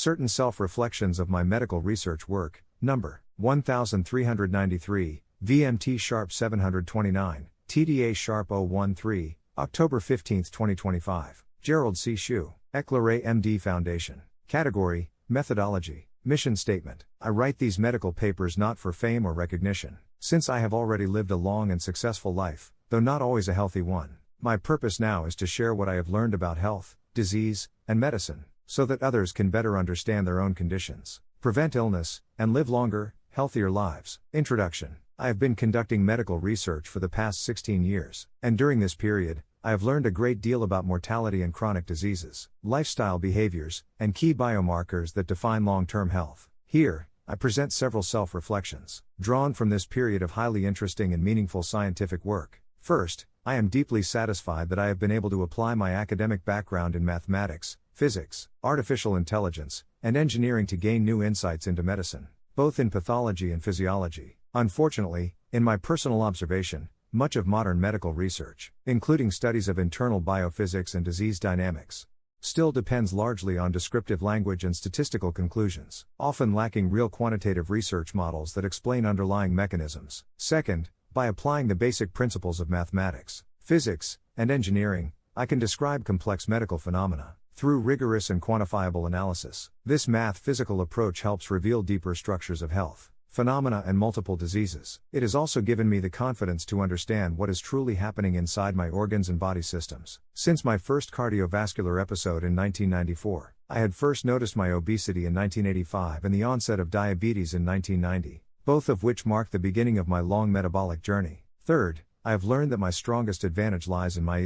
Certain Self-Reflections of My Medical Research Work, number 1393, VMT Sharp 729, TDA Sharp 013, October 15, 2025. Gerald C. EclaireMD Foundation. Category: Methodology. Mission Statement: I write these medical papers not for fame or recognition, since I have already lived a long and successful life, though not always a healthy one. My purpose now is to share what I have learned about health, disease, and medicine, so that others can better understand their own conditions, prevent illness, and live longer, healthier lives. Introduction: I have been conducting medical research for the past 16 years, and during this period, I have learned a great deal about mortality and chronic diseases, lifestyle behaviors, and key biomarkers that define long-term health. Here, I present several self-reflections, drawn from this period of highly interesting and meaningful scientific work. First, I am deeply satisfied that I have been able to apply my academic background in mathematics, physics, artificial intelligence, and engineering to gain new insights into medicine, both in pathology and physiology. Unfortunately, in my personal observation, much of modern medical research, including studies of internal biophysics and disease dynamics, still depends largely on descriptive language and statistical conclusions, often lacking real quantitative research models that explain underlying mechanisms. Second, by applying the basic principles of mathematics, physics, and engineering, I can describe complex medical phenomena through rigorous and quantifiable analysis. This math-physical approach helps reveal deeper structures of health, phenomena, and multiple diseases. It has also given me the confidence to understand what is truly happening inside my organs and body systems. Since my first cardiovascular episode in 1994, I had first noticed my obesity in 1985 and the onset of diabetes in 1990, both of which marked the beginning of my long metabolic journey. Third, I have learned that my strongest advantage lies in my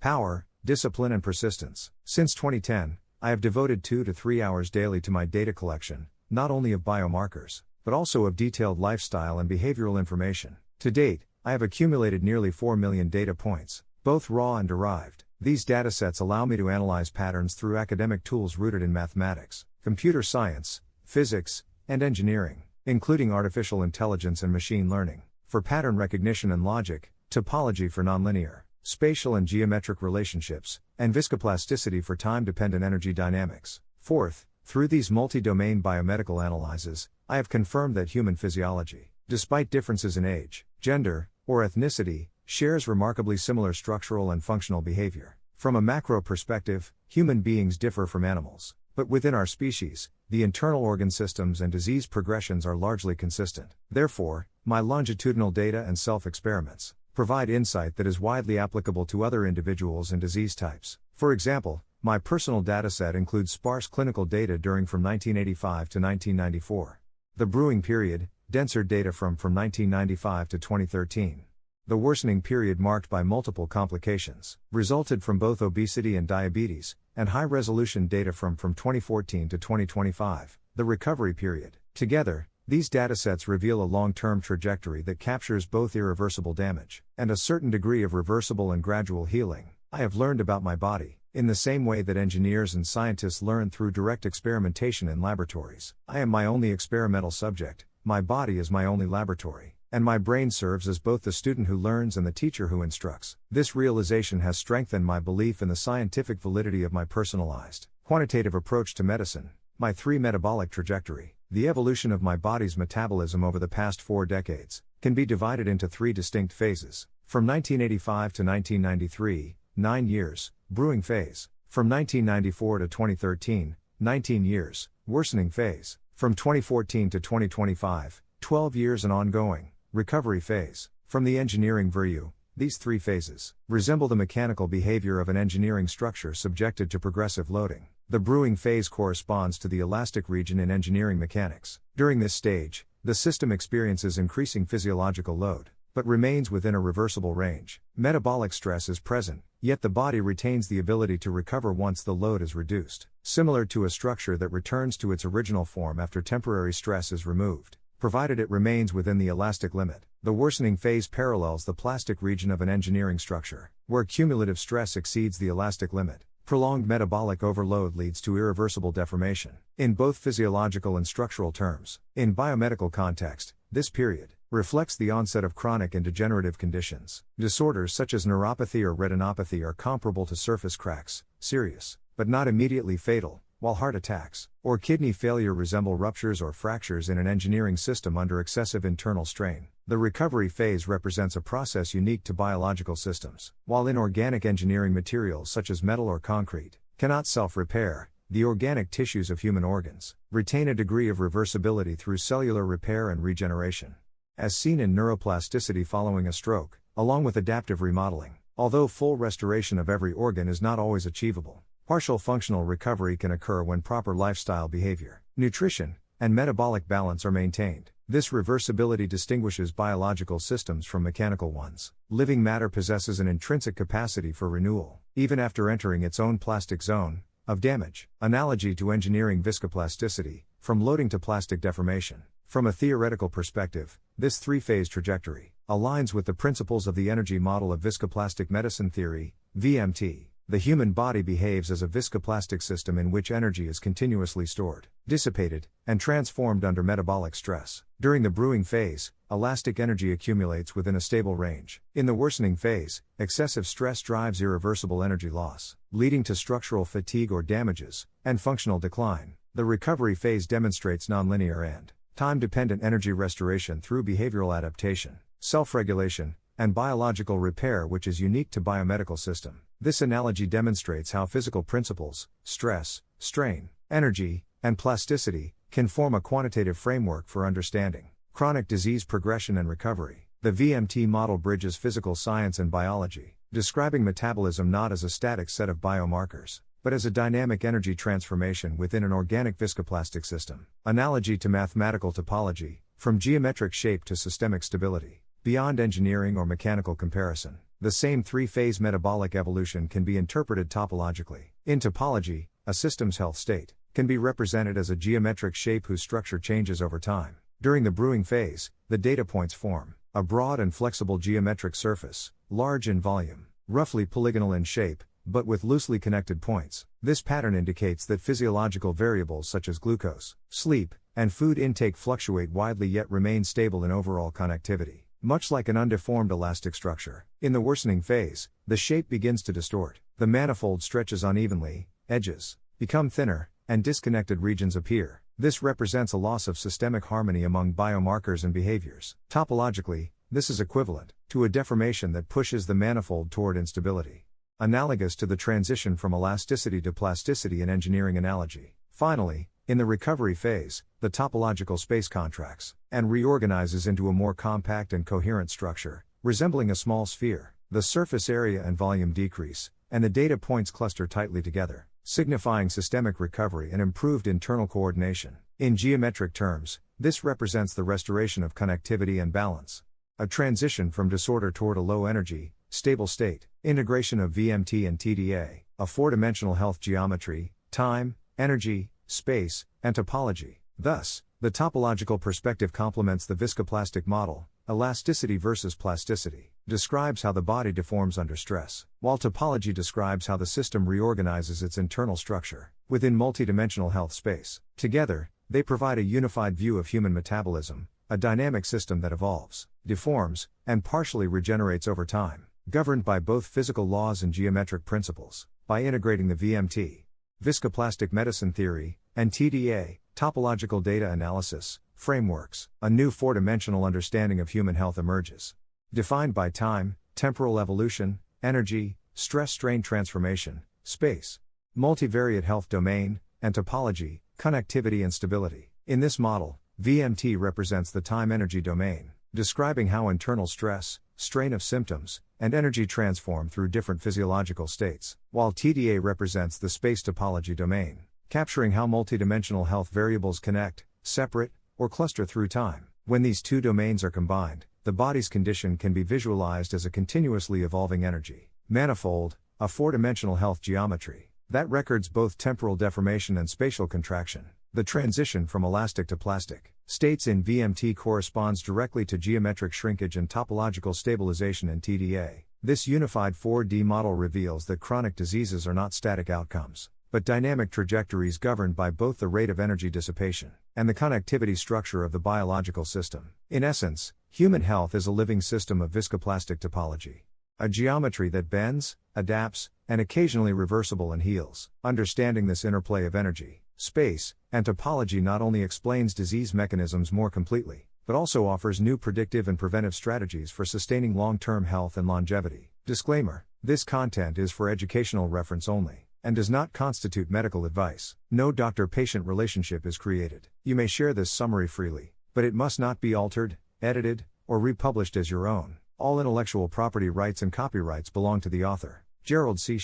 power, discipline, and persistence. Since 2010, I have devoted 2 to 3 hours daily to my data collection, not only of biomarkers, but also of detailed lifestyle and behavioral information. To date, I have accumulated nearly 4 million data points, both raw and derived. These datasets allow me to analyze patterns through academic tools rooted in mathematics, computer science, physics, and engineering, including artificial intelligence and machine learning, for pattern recognition and logic, topology for nonlinear, spatial and geometric relationships, and viscoplasticity for time-dependent energy dynamics. Fourth, through these multi-domain biomedical analyses, I have confirmed that human physiology, despite differences in age, gender, or ethnicity, shares remarkably similar structural and functional behavior. From a macro perspective, human beings differ from animals, but within our species, the internal organ systems and disease progressions are largely consistent. Therefore, my longitudinal data and self-experiments provide insight that is widely applicable to other individuals and disease types. For example, my personal dataset includes sparse clinical data during from 1985 to 1994. The brewing period, denser data from 1995 to 2013. The worsening period, marked by multiple complications, resulted from both obesity and diabetes, and high-resolution data from 2014 to 2025. The recovery period. Together, these datasets reveal a long-term trajectory that captures both irreversible damage and a certain degree of reversible and gradual healing. I have learned about my body in the same way that engineers and scientists learn through direct experimentation in laboratories. I am my only experimental subject, my body is my only laboratory, and my brain serves as both the student who learns and the teacher who instructs. This realization has strengthened my belief in the scientific validity of my personalized, quantitative approach to medicine. My 3 metabolic trajectory, the evolution of my body's metabolism over the past 4 decades, can be divided into 3 distinct phases. From 1985 to 1993, 9 years, brewing phase. From 1994 to 2013, 19 years, worsening phase. From 2014 to 2025, 12 years and ongoing, recovery phase. From the engineering view, these 3 phases resemble the mechanical behavior of an engineering structure subjected to progressive loading. The brewing phase corresponds to the elastic region in engineering mechanics. During this stage, the system experiences increasing physiological load, but remains within a reversible range. Metabolic stress is present, yet the body retains the ability to recover once the load is reduced, similar to a structure that returns to its original form after temporary stress is removed, provided it remains within the elastic limit. The worsening phase parallels the plastic region of an engineering structure, where cumulative stress exceeds the elastic limit. Prolonged metabolic overload leads to irreversible deformation, in both physiological and structural terms. In biomedical context, this period reflects the onset of chronic and degenerative conditions. Disorders such as neuropathy or retinopathy are comparable to surface cracks, serious, but not immediately fatal, while heart attacks or kidney failure resemble ruptures or fractures in an engineering system under excessive internal strain. The recovery phase represents a process unique to biological systems. While inorganic engineering materials such as metal or concrete cannot self-repair, the organic tissues of human organs retain a degree of reversibility through cellular repair and regeneration. As seen in neuroplasticity following a stroke, along with adaptive remodeling, although full restoration of every organ is not always achievable, partial functional recovery can occur when proper lifestyle behavior, nutrition, and metabolic balance are maintained. This reversibility distinguishes biological systems from mechanical ones. Living matter possesses an intrinsic capacity for renewal, even after entering its own plastic zone of damage. Analogy to engineering viscoplasticity, from loading to plastic deformation. From a theoretical perspective, this three-phase trajectory aligns with the principles of the energy model of viscoplastic medicine theory, VMT. The human body behaves as a viscoplastic system in which energy is continuously stored, dissipated, and transformed under metabolic stress. During the brewing phase, elastic energy accumulates within a stable range. In the worsening phase, excessive stress drives irreversible energy loss, leading to structural fatigue or damages, and functional decline. The recovery phase demonstrates nonlinear and time-dependent energy restoration through behavioral adaptation, self-regulation, and biological repair, which is unique to biomedical system. This analogy demonstrates how physical principles, stress, strain, energy, and plasticity, can form a quantitative framework for understanding chronic disease progression and recovery. The VMT model bridges physical science and biology, describing metabolism not as a static set of biomarkers, but as a dynamic energy transformation within an organic viscoplastic system. Analogy to mathematical topology, from geometric shape to systemic stability. Beyond engineering or mechanical comparison, the same three-phase metabolic evolution can be interpreted topologically. In topology, a system's health state can be represented as a geometric shape whose structure changes over time. During the brewing phase, the data points form a broad and flexible geometric surface, large in volume, roughly polygonal in shape, but with loosely connected points. This pattern indicates that physiological variables such as glucose, sleep, and food intake fluctuate widely yet remain stable in overall connectivity, much like an undeformed elastic structure. In the worsening phase, the shape begins to distort. The manifold stretches unevenly, edges become thinner, and disconnected regions appear. This represents a loss of systemic harmony among biomarkers and behaviors. Topologically, this is equivalent to a deformation that pushes the manifold toward instability, analogous to the transition from elasticity to plasticity in engineering analogy. Finally, in the recovery phase, the topological space contracts and reorganizes into a more compact and coherent structure, resembling a small sphere. The surface area and volume decrease, and the data points cluster tightly together, signifying systemic recovery and improved internal coordination. In geometric terms, this represents the restoration of connectivity and balance, a transition from disorder toward a low-energy, stable state. Integration of VMT and TDA, a four-dimensional health geometry, time, energy, space, and topology. Thus, the topological perspective complements the viscoplastic model, elasticity versus plasticity, describes how the body deforms under stress, while topology describes how the system reorganizes its internal structure within multidimensional health space. Together, they provide a unified view of human metabolism, a dynamic system that evolves, deforms, and partially regenerates over time, governed by both physical laws and geometric principles. By integrating the VMT, viscoplastic medicine theory, and TDA, topological data analysis, frameworks, a new four-dimensional understanding of human health emerges, defined by time, temporal evolution, energy, stress-strain transformation, space, multivariate health domain, and topology, connectivity and stability. In this model, VMT represents the time-energy domain, describing how internal stress, strain of symptoms, and energy transform through different physiological states, while TDA represents the space topology domain, capturing how multidimensional health variables connect, separate, or cluster through time. When these two domains are combined, the body's condition can be visualized as a continuously evolving energy manifold, a four-dimensional health geometry that records both temporal deformation and spatial contraction. The transition from elastic to plastic states in VMT corresponds directly to geometric shrinkage and topological stabilization in TDA. This unified 4D model reveals that chronic diseases are not static outcomes, but dynamic trajectories governed by both the rate of energy dissipation and the connectivity structure of the biological system. In essence, human health is a living system of viscoplastic topology. A geometry that bends, adapts, and occasionally reversible and heals. Understanding this interplay of energy, space, and topology not only explains disease mechanisms more completely, but also offers new predictive and preventive strategies for sustaining long-term health and longevity. Disclaimer: this content is for educational reference only, and does not constitute medical advice. No doctor-patient relationship is created. You may share this summary freely, but it must not be altered, edited, or republished as your own. All intellectual property rights and copyrights belong to the author. Gerald C.